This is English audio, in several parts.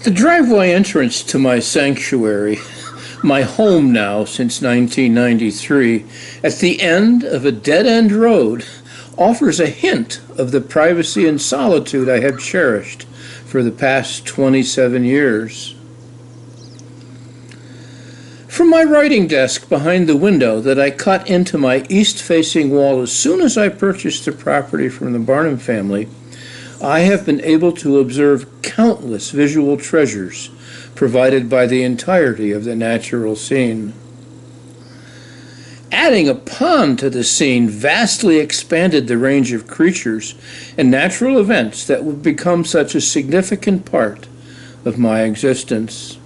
The driveway entrance to my sanctuary, my home now since 1993, at the end of a dead-end road, offers a hint of the privacy and solitude I have cherished for the past 27 years. From my writing desk behind the window that I cut into my east-facing wall as soon as I purchased the property from the Barnum family, I have been able to observe countless visual treasures provided by the entirety of the natural scene. Adding a pond to the scene vastly expanded the range of creatures and natural events that would become such a significant part of my existence.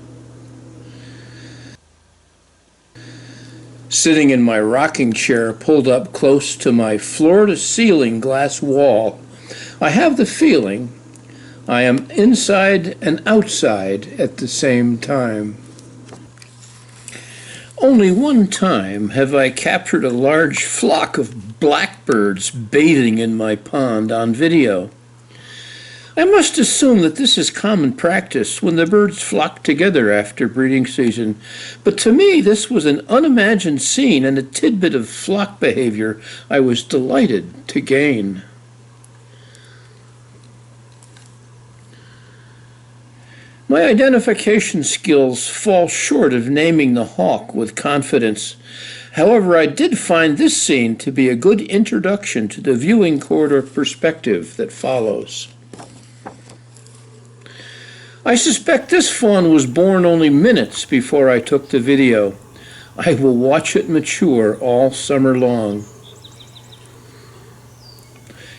Sitting in my rocking chair pulled up close to my floor-to-ceiling glass wall, I have the feeling I am inside and outside at the same time. Only one time have I captured a large flock of blackbirds bathing in my pond on video. I must assume that this is common practice when the birds flock together after breeding season, but to me this was an unimagined scene and a tidbit of flock behavior I was delighted to gain. My identification skills fall short of naming the hawk with confidence. However, I did find this scene to be a good introduction to the viewing corridor perspective that follows. I suspect this fawn was born only minutes before I took the video. I will watch it mature all summer long.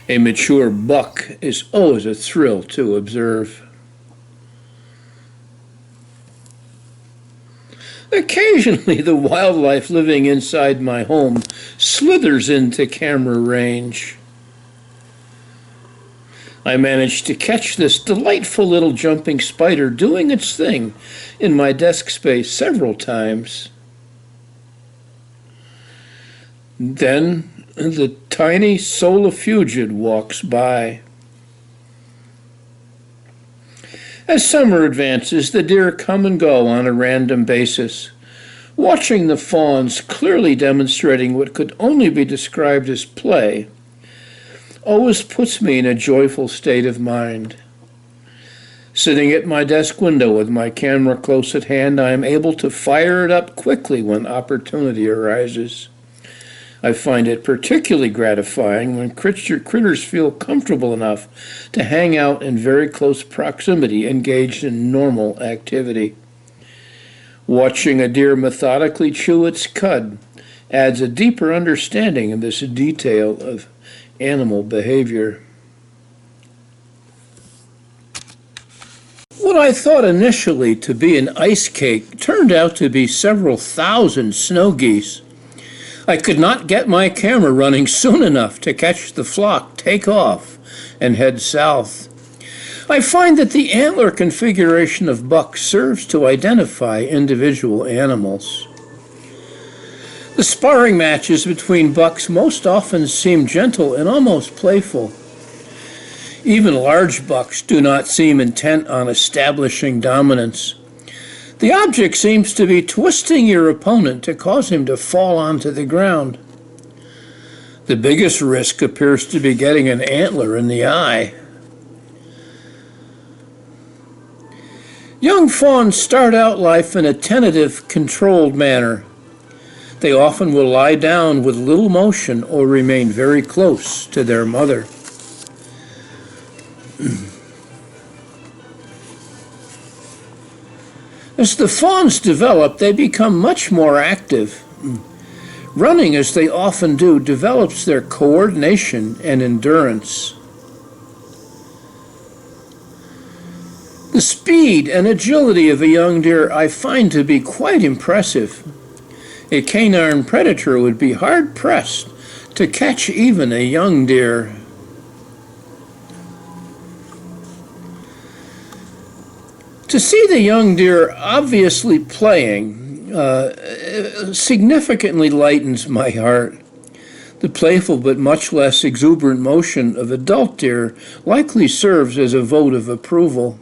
A mature buck is always a thrill to observe. Occasionally, the wildlife living inside my home slithers into camera range. I managed to catch this delightful little jumping spider doing its thing in my desk space several times. Then the tiny solifugid walks by. As summer advances, the deer come and go on a random basis. Watching the fawns clearly demonstrating what could only be described as play always puts me in a joyful state of mind. Sitting at my desk window with my camera close at hand, I am able to fire it up quickly when opportunity arises. I find it particularly gratifying when critters feel comfortable enough to hang out in very close proximity, engaged in normal activity. Watching a deer methodically chew its cud adds a deeper understanding of this detail of animal behavior. What I thought initially to be an ice cake turned out to be several thousand snow geese. I could not get my camera running soon enough to catch the flock take off and head south. I find that the antler configuration of bucks serves to identify individual animals. The sparring matches between bucks most often seem gentle and almost playful. Even large bucks do not seem intent on establishing dominance. The object seems to be twisting your opponent to cause him to fall onto the ground. The biggest risk appears to be getting an antler in the eye. Young fawns start out life in a tentative, controlled manner. They often will lie down with little motion or remain very close to their mother. As the fawns develop, they become much more active. Running, as they often do, develops their coordination and endurance. The speed and agility of a young deer I find to be quite impressive. A canine predator would be hard-pressed to catch even a young deer. To see the young deer obviously playing significantly lightens my heart. The playful but much less exuberant motion of adult deer likely serves as a vote of approval.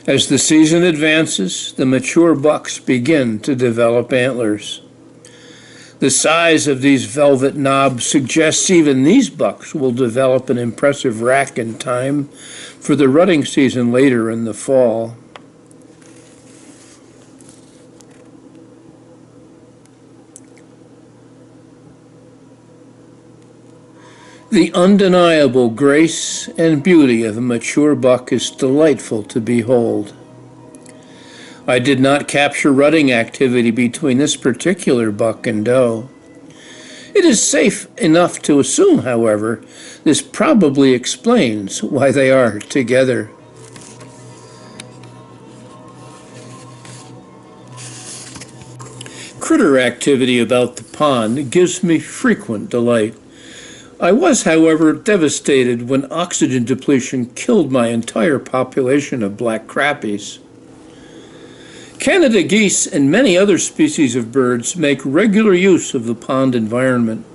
As the season advances, the mature bucks begin to develop antlers. The size of these velvet knobs suggests even these bucks will develop an impressive rack in time for the rutting season later in the fall. The undeniable grace and beauty of a mature buck is delightful to behold. I did not capture rutting activity between this particular buck and doe. It is safe enough to assume, however, this probably explains why they are together. Critter activity about the pond gives me frequent delight. I was, however, devastated when oxygen depletion killed my entire population of black crappies. Canada geese and many other species of birds make regular use of the pond environment.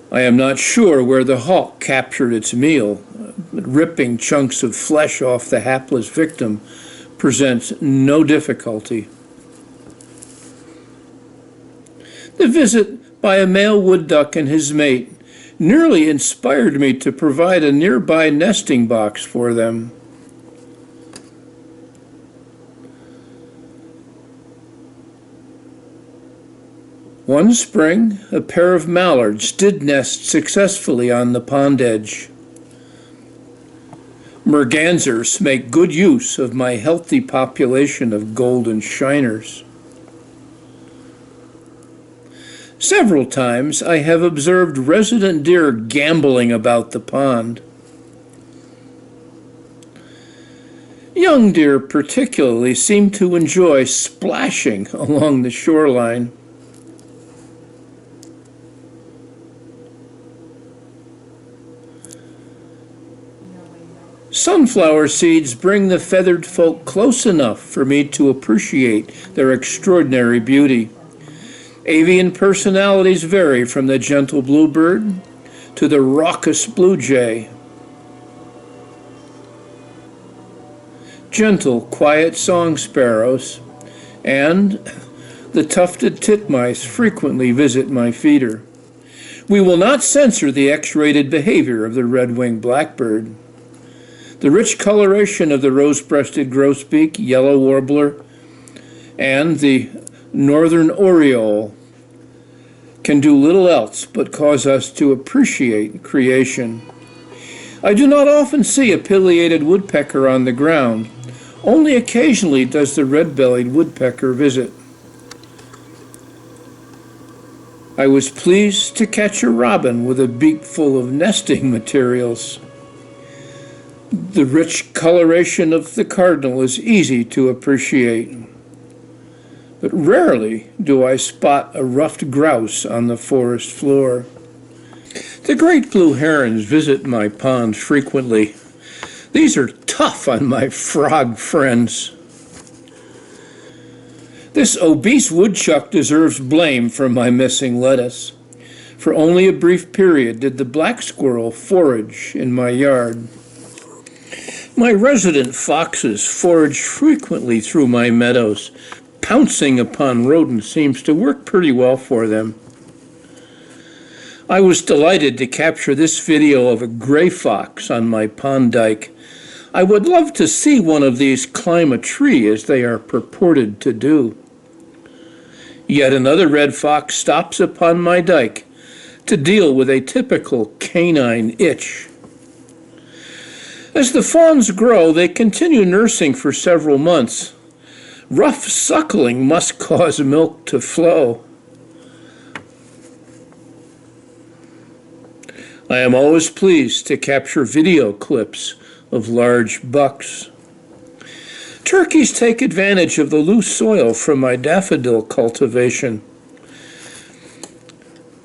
I am not sure where the hawk captured its meal, but ripping chunks of flesh off the hapless victim presents no difficulty. The visit by a male wood duck and his mate nearly inspired me to provide a nearby nesting box for them. One spring, a pair of mallards did nest successfully on the pond edge. Mergansers make good use of my healthy population of golden shiners. Several times I have observed resident deer gambling about the pond. Young deer particularly seem to enjoy splashing along the shoreline. Sunflower seeds bring the feathered folk close enough for me to appreciate their extraordinary beauty. Avian personalities vary from the gentle bluebird to the raucous blue jay. Gentle, quiet song sparrows and the tufted titmice frequently visit my feeder. We will not censor the X-rated behavior of the red-winged blackbird. The rich coloration of the rose-breasted grosbeak, yellow warbler, and the northern oriole can do little else but cause us to appreciate creation. I do not often see a pileated woodpecker on the ground. Only occasionally does the red-bellied woodpecker visit. I was pleased to catch a robin with a beak full of nesting materials. The rich coloration of the cardinal is easy to appreciate, but rarely do I spot a ruffed grouse on the forest floor. The great blue herons visit my pond frequently. These are tough on my frog friends. This obese woodchuck deserves blame for my missing lettuce. For only a brief period did the black squirrel forage in my yard. My resident foxes forage frequently through my meadows. Pouncing upon rodents seems to work pretty well for them. I was delighted to capture this video of a gray fox on my pond dike. I would love to see one of these climb a tree as they are purported to do. Yet another red fox stops upon my dike to deal with a typical canine itch. As the fawns grow, they continue nursing for several months. Rough suckling must cause milk to flow. I am always pleased to capture video clips of large bucks. Turkeys take advantage of the loose soil from my daffodil cultivation.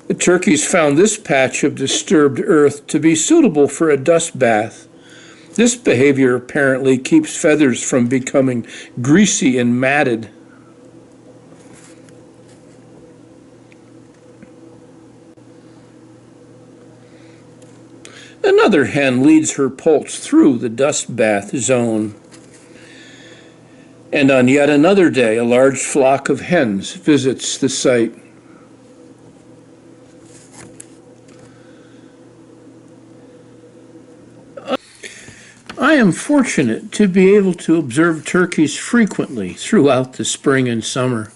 The turkeys found this patch of disturbed earth to be suitable for a dust bath. This behavior apparently keeps feathers from becoming greasy and matted. Another hen leads her poults through the dust bath zone. And on yet another day, a large flock of hens visits the site. I am fortunate to be able to observe turkeys frequently throughout the spring and summer.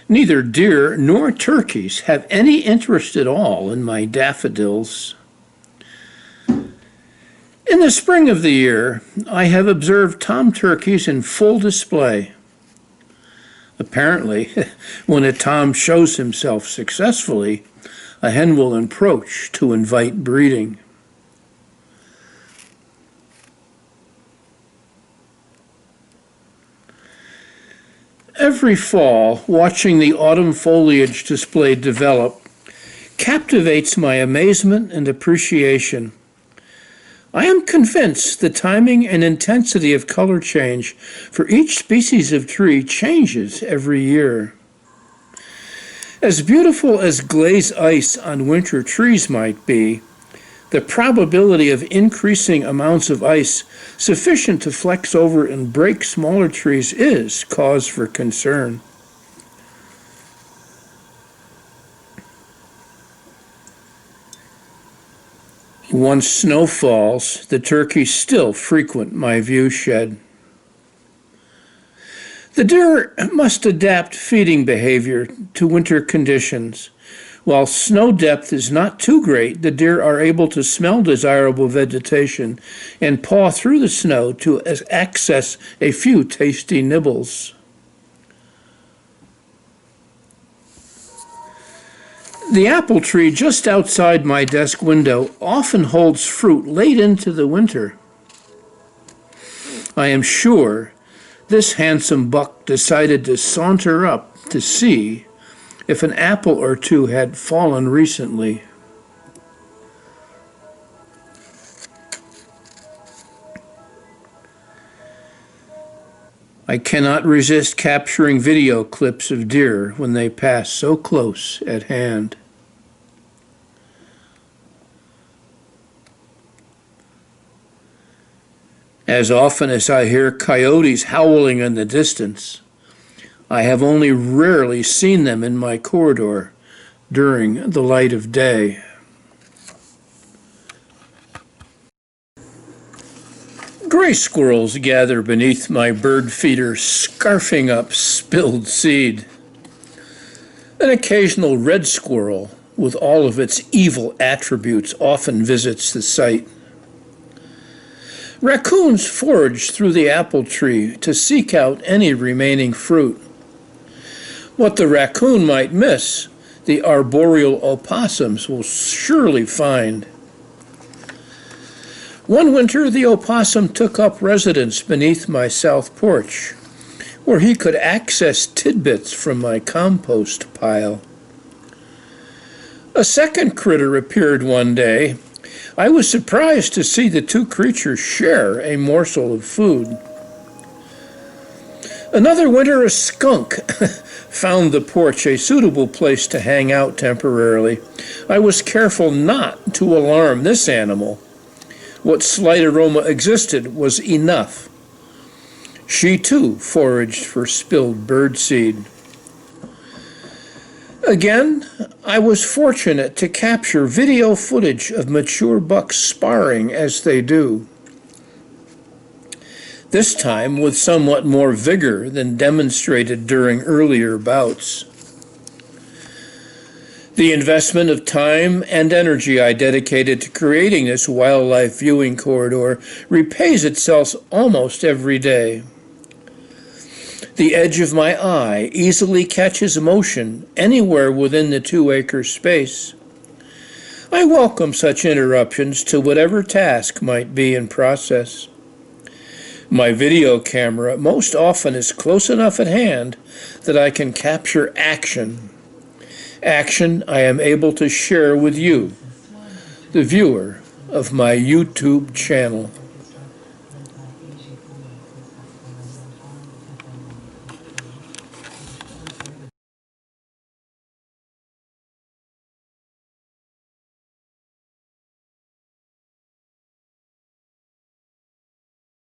Neither deer nor turkeys have any interest at all in my daffodils. In the spring of the year, I have observed tom turkeys in full display. Apparently, when a tom shows himself successfully, a hen will approach to invite breeding. Every fall, watching the autumn foliage display develop captivates my amazement and appreciation. I am convinced the timing and intensity of color change for each species of tree changes every year. As beautiful as glazed ice on winter trees might be, the probability of increasing amounts of ice sufficient to flex over and break smaller trees is cause for concern. Once snow falls, the turkeys still frequent my view shed. The deer must adapt feeding behavior to winter conditions. While snow depth is not too great, the deer are able to smell desirable vegetation and paw through the snow to access a few tasty nibbles. The apple tree just outside my desk window often holds fruit late into the winter. I am sure this handsome buck decided to saunter up to see if an apple or two had fallen recently. I cannot resist capturing video clips of deer when they pass so close at hand. As often as I hear coyotes howling in the distance, I have only rarely seen them in my corridor during the light of day. Gray squirrels gather beneath my bird feeder, scarfing up spilled seed. An occasional red squirrel, with all of its evil attributes, often visits the site. Raccoons forage through the apple tree to seek out any remaining fruit. What the raccoon might miss, the arboreal opossums will surely find. One winter, the opossum took up residence beneath my south porch, where he could access tidbits from my compost pile. A second critter appeared one day. I was surprised to see the two creatures share a morsel of food. Another winter, a skunk found the porch a suitable place to hang out temporarily. I was careful not to alarm this animal. What slight aroma existed was enough. She too foraged for spilled birdseed. Again, I was fortunate to capture video footage of mature bucks sparring as they do. This time with somewhat more vigor than demonstrated during earlier bouts. The investment of time and energy I dedicated to creating this wildlife viewing corridor repays itself almost every day. The edge of my eye easily catches motion anywhere within the 2-acre space. I welcome such interruptions to whatever task might be in process. My video camera most often is close enough at hand that I can capture action. Action I am able to share with you, the viewer of my YouTube channel.